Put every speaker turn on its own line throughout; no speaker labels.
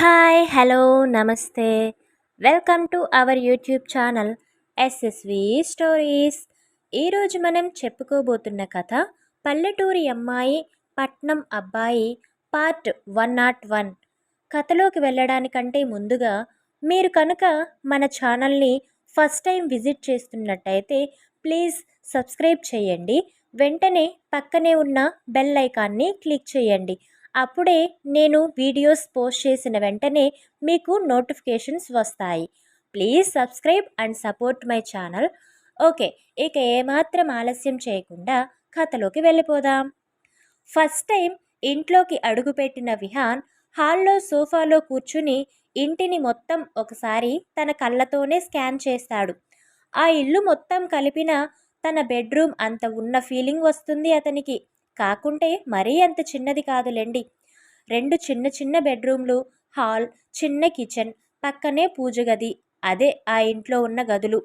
Hi hello నమస్తే welcome to our YouTube channel SSV stories. ఈరోజు మనం చెప్పుకోబోతున్న కథ పల్లెటూరి అమ్మాయి పట్నం అబ్బాయి పార్ట్ 101. కథలోకి వెళ్ళడానికంటే ముందుగా మీరు కనుక మన ఛానల్ని ఫస్ట్ టైం విజిట్ చేస్తున్నట్టయితే ప్లీజ్ సబ్స్క్రైబ్ చేయండి. వెంటనే పక్కనే ఉన్న బెల్ ఐకాన్ని క్లిక్ చేయండి. అప్పుడే నేను వీడియోస్ పోస్ట్ చేసిన వెంటనే మీకు నోటిఫికేషన్స్ వస్తాయి. Please subscribe and support my channel. Okay, ఇక ఏమాత్రం ఆలస్యం చేయకుండా కథలోకి వెళ్ళిపోదాం. ఫస్ట్ టైం ఇంట్లోకి అడుగుపెట్టిన విహాన్ హాల్లో సోఫాలో కూర్చుని ఇంటిని మొత్తం ఒకసారి తన కళ్ళతోనే స్కాన్ చేస్తాడు. ఆ ఇల్లు మొత్తం కలిపిన తన బెడ్రూమ్ అంత ఉన్న ఫీలింగ్ వస్తుంది అతనికి. కాకుంటే మరీ అంత చిన్నది కాదులేండి. 2 చిన్న చిన్న బెడ్రూమ్లు, హాల్, చిన్న కిచెన్, పక్కనే పూజ గది. అదే ఆ ఇంట్లో ఉన్న గదులు.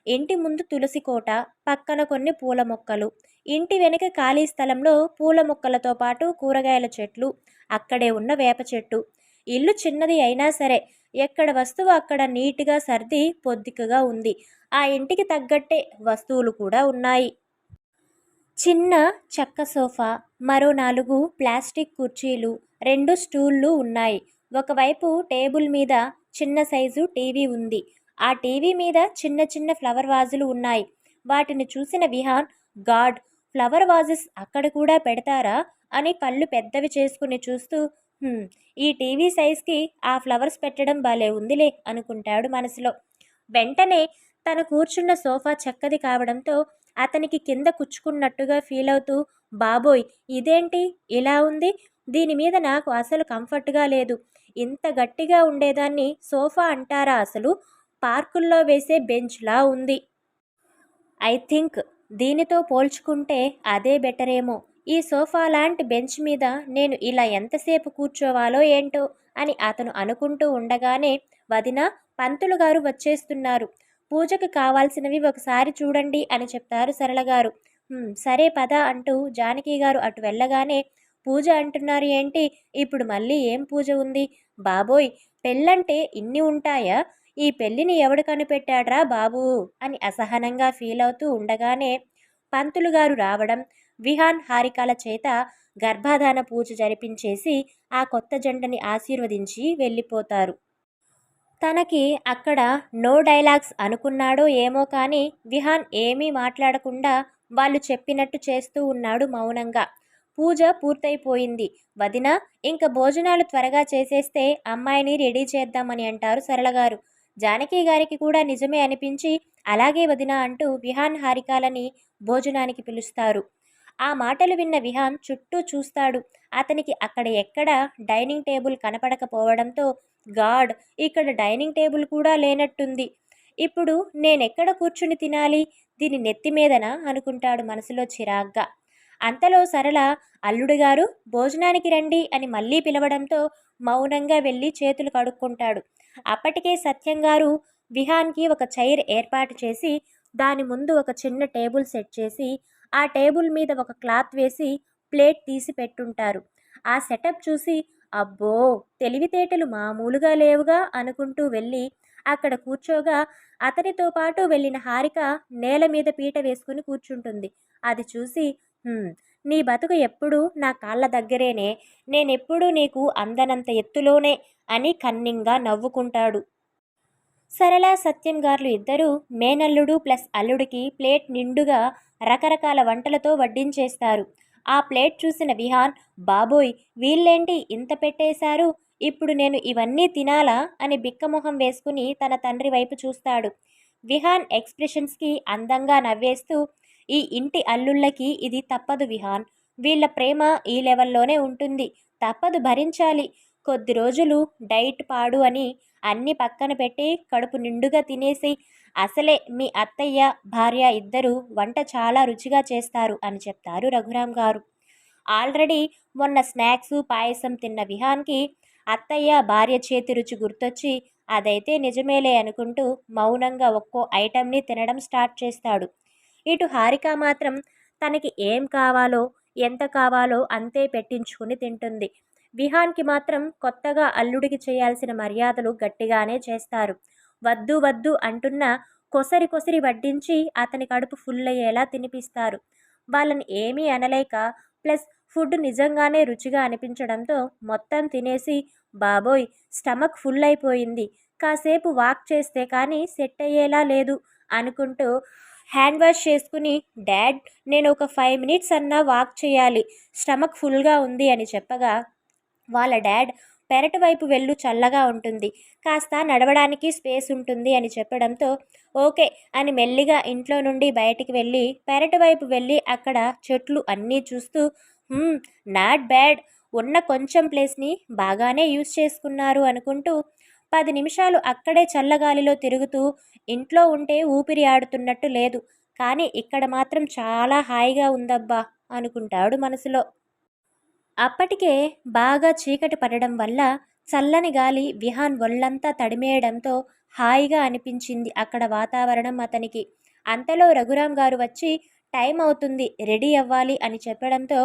ఇంటి ముందు తులసి కోట, పక్కన కొన్ని పూల మొక్కలు. ఇంటి వెనుక ఖాళీ స్థలంలో పూల మొక్కలతో పాటు కూరగాయల చెట్లు, అక్కడే ఉన్న వేప చెట్టు. ఇల్లు చిన్నది అయినా సరే ఎక్కడ వస్తువు అక్కడ నీట్గా సర్ది పొద్దికగా ఉంది. ఆ ఇంటికి తగ్గట్టే వస్తువులు కూడా ఉన్నాయి. చిన్న చెక్క సోఫా, మరో 4 ప్లాస్టిక్ కుర్చీలు, 2 స్టూళ్ళు ఉన్నాయి. ఒకవైపు టేబుల్ మీద చిన్న సైజు టీవీ ఉంది. ఆ టీవీ మీద చిన్న చిన్న ఫ్లవర్ వాజులు ఉన్నాయి. వాటిని చూసిన విహాన్, గాడ్, ఫ్లవర్ వాజెస్ అక్కడ కూడా పెడతారా అని కళ్ళు పెద్దవి చేసుకుని చూస్తూ, ఈ టీవీ సైజ్కి ఆ ఫ్లవర్స్ పెట్టడం భలే ఉందిలే అనుకుంటాడు మనసులో. వెంటనే తను కూర్చున్న సోఫా చెక్కది కావడంతో అతనికి కింద కుచ్చుకున్నట్టుగా ఫీల్ అవుతూ, బాబోయ్ ఇదేంటి ఇలా ఉంది, దీని మీద నాకు అసలు కంఫర్ట్గా లేదు, ఇంత గట్టిగా ఉండేదాన్ని సోఫా అంటారా అసలు, పార్కుల్లో వేసే బెంచ్లా ఉంది. ఐ థింక్ దీనితో పోల్చుకుంటే అదే బెటరేమో. ఈ సోఫా లాంటి బెంచ్ మీద నేను ఇలా ఎంతసేపు కూర్చోవాలో ఏంటో అని అతను అనుకుంటూ ఉండగానే వదిన, పంతులు గారు వచ్చేస్తున్నారు, పూజకు కావాల్సినవి ఒకసారి చూడండి అని చెప్తారు సరళగారు. సరే పద అంటూ జానకి గారు అటు వెళ్ళగానే, పూజ అంటున్నారు ఏంటి, ఇప్పుడు మళ్ళీ ఏం పూజ ఉంది బాబోయ్, పెళ్ళంటే ఇన్ని ఉంటాయా, ఈ పెళ్ళిని ఎవడు కనిపెట్టాడ్రా బాబూ అని అసహనంగా ఫీల్ అవుతూ ఉండగానే పంతులు గారు రావడం, విహాన్ హారికల చేత గర్భాధాన పూజ జరిపించేసి ఆ కొత్త జంటని ఆశీర్వదించి వెళ్ళిపోతారు. తనకి అక్కడ నో డైలాగ్స్ అనుకున్నాడో ఏమో కానీ విహాన్ ఏమీ మాట్లాడకుండా వాళ్ళు చెప్పినట్టు చేస్తూ ఉన్నాడు మౌనంగా. పూజ పూర్తయిపోయింది. వదిన, ఇంక భోజనాలు త్వరగా చేసేస్తే అమ్మాయిని రెడీ చేద్దామని అంటారు సరళగారు. జానకి గారికి కూడా నిజమే అనిపించి, అలాగే వదిన అంటూ విహాన్ హారికాలని భోజనానికి పిలుస్తారు. ఆ మాటలు విన్న విహాన్ చుట్టూ చూస్తాడు. అతనికి అక్కడ ఎక్కడ డైనింగ్ టేబుల్ కనపడకపోవడంతో, గాడ్, ఇక్కడ డైనింగ్ టేబుల్ కూడా లేనట్టుంది, ఇప్పుడు నేనెక్కడ కూర్చుని తినాలి, దీని నెత్తి మీదనా అనుకుంటాడు మనసులో చిరాగ్గా. అంతలో సరళ, అల్లుడు గారు భోజనానికి రండి అని మళ్ళీ పిలవడంతో మౌనంగా వెళ్ళి చేతులు కడుక్కుంటాడు. అప్పటికే సత్యం గారు విహాన్కి ఒక చైర్ ఏర్పాటు చేసి దాని ముందు ఒక చిన్న టేబుల్ సెట్ చేసి ఆ టేబుల్ మీద ఒక క్లాత్ వేసి ప్లేట్ తీసి పెట్టుంటారు. ఆ సెటప్ చూసి, అబ్బో తెలివితేటలు మామూలుగా లేవుగా అనుకుంటూ వెళ్ళి అక్కడ కూర్చోగా అతనితో పాటు వెళ్ళిన హారిక నేల మీద పీట వేసుకుని కూర్చుంటుంది. అది చూసి, నీ బతుకు ఎప్పుడూ నా కాళ్ళ దగ్గరేనే, నేనెప్పుడూ నీకు అందనంత ఎత్తులోనే అని కన్నింగా నవ్వుకుంటాడు. సరళ సత్యం గారు ఇద్దరూ మేనల్లుడు ప్లస్ అల్లుడికి ప్లేట్ నిండుగా రకరకాల వంటలతో వడ్డించేస్తారు. ఆ ప్లేట్ చూసిన విహాన్, బాబోయ్ వీళ్ళేంటి ఇంత పెట్టేశారు, ఇప్పుడు నేను ఇవన్నీ తినాలా అని బిక్కమొహం వేసుకుని తన తండ్రి వైపు చూస్తాడు. విహాన్ ఎక్స్ప్రెషన్స్కి అందంగా నవ్వేస్తూ, ఈ ఇంటి అల్లుళ్ళకి ఇది తప్పదు విహాన్, వీళ్ళ ప్రేమ ఈ లెవెల్లోనే ఉంటుంది, తప్పదు భరించాలి, కొద్ది రోజులు డైట్ పాడు అని అన్నీ పక్కన పెట్టి కడుపు నిండుగా తినేసి, అసలే మీ అత్తయ్య భార్య ఇద్దరు వంట చాలా రుచిగా చేస్తారు అని చెప్తారు రఘురాం గారు. ఆల్రెడీ మొన్న స్నాక్స్ పాయసం తిన్న విహాన్కి అత్తయ్య భార్య చేతి రుచి గుర్తొచ్చి, అదైతే నిజమేలే అనుకుంటూ మౌనంగా ఒక్కో ఐటెంని తినడం స్టార్ట్ చేస్తాడు. ఇటు హారిక మాత్రం తనకి ఏం కావాలో ఎంత కావాలో అంతే పెట్టించుకుని తింటుంది. విహాన్కి మాత్రం కొత్తగా అల్లుడికి చేయాల్సిన మర్యాదలు గట్టిగానే చేస్తారు. వద్దు వద్దు అంటున్నా కొసరి కొసరి వడ్డించి అతని కడుపు ఫుల్ అయ్యేలా తినిపిస్తారు. వాళ్ళని ఏమీ అనలేక ప్లస్ ఫుడ్ నిజంగానే రుచిగా అనిపించడంతో మొత్తం తినేసి బాబోయ్ స్టమక్ ఫుల్ అయిపోయింది, కాసేపు వాక్ చేస్తే కానీ సెట్ అయ్యేలా లేదు అనుకుంటూ హ్యాండ్ వాష్ చేసుకుని డాడ్ నేను ఒక 5 మినిట్స్ అన్నా వాక్ చేయాలి, స్టమక్ ఫుల్గా ఉంది అని చెప్పగా వాళ్ళ డాడ్ పెరటి వైపు వెళ్ళు చల్లగా ఉంటుంది, కాస్త నడవడానికి స్పేస్ ఉంటుంది అని చెప్పడంతో ఓకే అని మెల్లిగా ఇంట్లో నుండి బయటికి వెళ్ళి పెరటి వైపు వెళ్ళి అక్కడ చెట్లు అన్నీ చూస్తూ నాట్ బ్యాడ్, ఉన్న కొంచెం ప్లేస్ని బాగానే యూస్ చేసుకున్నారు అనుకుంటూ 10 నిమిషాలు అక్కడే చల్లగాలిలో తిరుగుతూ ఇంట్లో ఉంటే ఊపిరి ఆడుతున్నట్టు లేదు, కానీ ఇక్కడ మాత్రం చాలా హాయిగా ఉందబ్బా అనుకుంటాడు మనసులో. అప్పటికే బాగా చీకటి పడడం వల్ల చల్లని గాలి విహాన్ ఒళ్ళంతా తడిమేయడంతో హాయిగా అనిపించింది అక్కడ వాతావరణం అతనికి. అంతలో రఘురాం గారు వచ్చి టైం అవుతుంది రెడీ అవ్వాలి అని చెప్పడంతో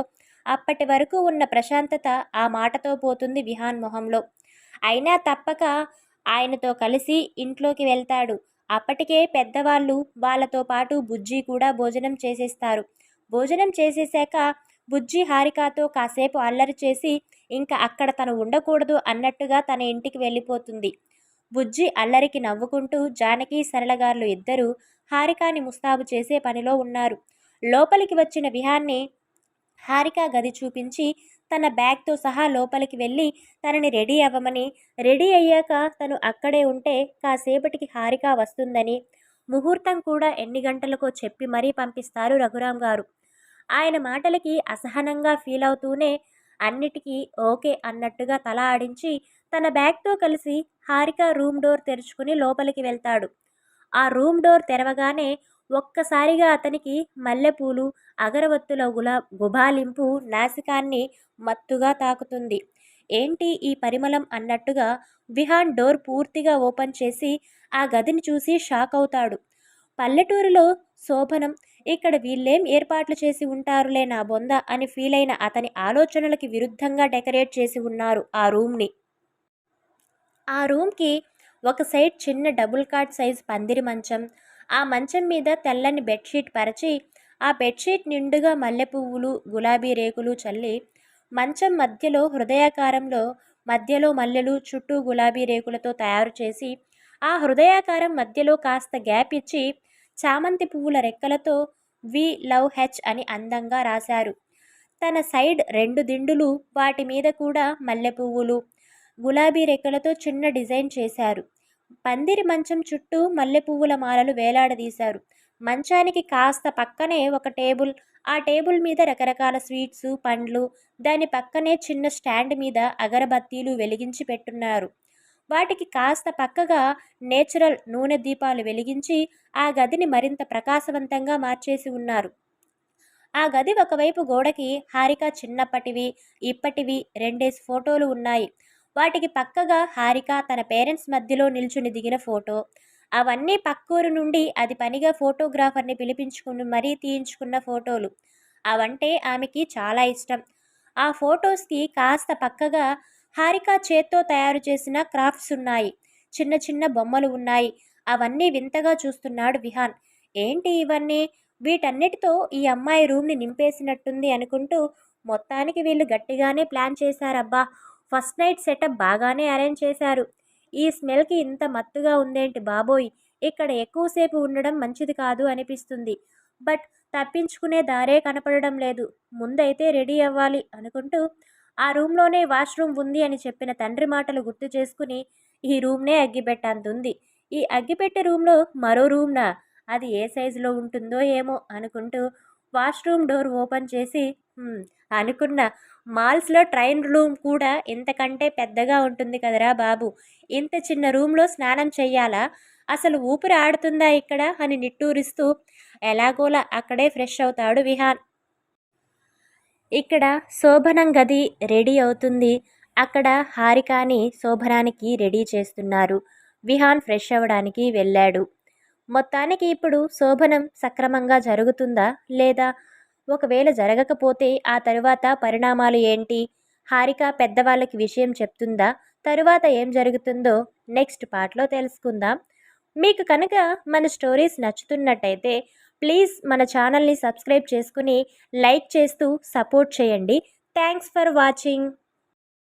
అప్పటి వరకు ఉన్న ప్రశాంతత ఆ మాటతో పోతుంది విహాన్ మొహంలో. అయినా తప్పక ఆయనతో కలిసి ఇంట్లోకి వెళ్తాడు. అప్పటికే పెద్దవాళ్ళు వాళ్ళతో పాటు బుజ్జి కూడా భోజనం చేసేస్తారు. భోజనం చేసేశాక బుజ్జి హారికతో కాసేపు అల్లరి చేసి ఇంకా అక్కడ తను ఉండకూడదు అన్నట్టుగా తన ఇంటికి వెళ్ళిపోతుంది. బుజ్జి అల్లరికి నవ్వుకుంటూ జానకి సరళగారులు ఇద్దరూ హారికాని ముస్తాబు చేసే పనిలో ఉన్నారు. లోపలికి వచ్చిన విహాన్ని హారిక గది చూపించి తన బ్యాగ్తో సహా లోపలికి వెళ్ళి తనని రెడీ అవ్వమని, రెడీ అయ్యాక తను అక్కడే ఉంటే కాసేపటికి హారిక వస్తుందని, ముహూర్తం కూడా ఎన్ని గంటలకో చెప్పి మరీ పంపిస్తారు రఘురాం గారు. ఆయన మాటలకి అసహనంగా ఫీల్ అవుతూనే అన్నిటికీ ఓకే అన్నట్టుగా తల ఆడించి తన బ్యాగ్తో కలిసి హారిక రూమ్ డోర్ తెరుచుకుని లోపలికి వెళ్తాడు. ఆ రూమ్ డోర్ తెరవగానే ఒక్కసారిగా అతనికి మల్లెపూలు అగరవత్తుల గుబాలింపు నాసికాన్ని మత్తుగా తాకుతుంది. ఏంటి ఈ పరిమళం అన్నట్టుగా విహాన్ డోర్ పూర్తిగా ఓపెన్ చేసి ఆ గదిని చూసి షాక్ అవుతాడు. పల్లెటూరులో శోభనం, ఇక్కడ వీళ్ళేం ఏర్పాట్లు చేసి ఉంటారులే నా బొంద అని ఫీల్ అయిన అతని ఆలోచనలకి విరుద్ధంగా డెకరేట్ చేసి ఉన్నారు ఆ రూమ్ని. ఆ రూమ్కి ఒక సైడ్ చిన్న డబుల్ కాట్ సైజ్ పందిరి మంచం, ఆ మంచం మీద తెల్లని బెడ్షీట్ పరిచి ఆ బెడ్షీట్ నిండుగా మల్లె పువ్వులు గులాబీ రేకులు చల్లి మంచం మధ్యలో హృదయాకారంలో మధ్యలో మల్లెలు చుట్టూ గులాబీ రేకులతో తయారు చేసి ఆ హృదయాకారం మధ్యలో కాస్త గ్యాప్ ఇచ్చి చామంతి పువ్వుల రెక్కలతో వి లవ్ హెచ్ అని అందంగా రాశారు. తన సైడ్ 2 దిండులు, వాటి మీద కూడా మల్లె పువ్వులు గులాబీ రెక్కలతో చిన్న డిజైన్ చేశారు. పందిరి మంచం చుట్టూ మల్లె పువ్వుల మాలలు వేలాడదీశారు. మంచానికి కాస్త పక్కనే ఒక టేబుల్, ఆ టేబుల్ మీద రకరకాల స్వీట్స్ పండ్లు, దాని పక్కనే చిన్న స్టాండ్ మీద అగరబత్తీలు వెలిగించి పెట్టున్నారు. వాటికి కాస్త పక్కగా నేచురల్ నూనె దీపాలు వెలిగించి ఆ గదిని మరింత ప్రకాశవంతంగా మార్చేసి ఉన్నారు. ఆ గది ఒకవైపు గోడకి హారిక చిన్నప్పటివి ఇప్పటివి 2 ఫోటోలు ఉన్నాయి. వాటికి పక్కగా హారిక తన పేరెంట్స్ మధ్యలో నిల్చుని దిగిన ఫోటో. అవన్నీ పక్కూరు నుండి అది పనిగా ఫోటోగ్రాఫర్ని పిలిపించుకుని మరీ తీయించుకున్న ఫోటోలు. అవంటే ఆమెకి చాలా ఇష్టం. ఆ ఫొటోస్కి కాస్త పక్కగా హారిక చేత్తో తయారు చేసిన క్రాఫ్ట్స్ ఉన్నాయి. చిన్న చిన్న బొమ్మలు ఉన్నాయి. అవన్నీ వింతగా చూస్తున్నాడు విహాన్. ఏంటి ఇవన్నీ? వీటన్నిటితో ఈ అమ్మాయి రూమ్ని నింపేసినట్టుంది అనుకుంటూ మొత్తానికి వీళ్ళు గట్టిగానే ప్లాన్ చేశారబ్బా. ఫస్ట్ నైట్ సెటప్ బాగానే అరేంజ్ చేశారు. ఈ స్మెల్కి ఇంత మత్తుగా ఉందేంటి బాబోయ్, ఇక్కడ ఎక్కువసేపు ఉండడం మంచిది కాదు అనిపిస్తుంది. బట్ తప్పించుకునే దారే కనపడడం లేదు. ముందైతే రెడీ అవ్వాలి అనుకుంటూ ఆ రూమ్లోనే వాష్రూమ్ ఉంది అని చెప్పిన తండ్రి మాటలు గుర్తు చేసుకుని ఈ రూమ్నే అగ్గిపెట్టంతుంది. ఈ అగ్గిపెట్టె రూమ్లో మరో రూమ్నా? అది ఏ సైజులో ఉంటుందో ఏమో అనుకుంటూ వాష్రూమ్ డోర్ ఓపెన్ చేసి అనుకున్న మాల్స్లో ట్రైన్ రూమ్ కూడా ఇంతకంటే పెద్దగా ఉంటుంది కదరా బాబు, ఇంత చిన్న రూమ్లో స్నానం చెయ్యాలా, అసలు ఊపిరి ఆడుతుందా ఇక్కడ అని నిట్టూరిస్తూ ఎలాగోలా అక్కడే ఫ్రెష్ అవుతాడు విహాన్. ఇక్కడ శోభనం గది రెడీ అవుతుంది. అక్కడ హారికాని శోభనానికి రెడీ చేస్తున్నారు. విహాన్ ఫ్రెష్ అవ్వడానికి వెళ్ళాడు. మొత్తానికి ఇప్పుడు శోభనం సక్రమంగా జరుగుతుందా లేదా, ఒకవేళ జరగకపోతే ఆ తరువాత పరిణామాలు ఏంటి? హారిక పెద్దవాళ్ళకి విషయం చెప్తుందా? తరువాత ఏం జరుగుతుందో నెక్స్ట్ పార్ట్లో తెలుసుకుందాం. మీకు కనుక మన స్టోరీస్ నచ్చుతున్నట్టయితే ప్లీజ్ మన ఛానల్ని సబ్స్క్రైబ్ చేసుకుని లైక్ చేస్తూ సపోర్ట్ చేయండి. Thanks for watching.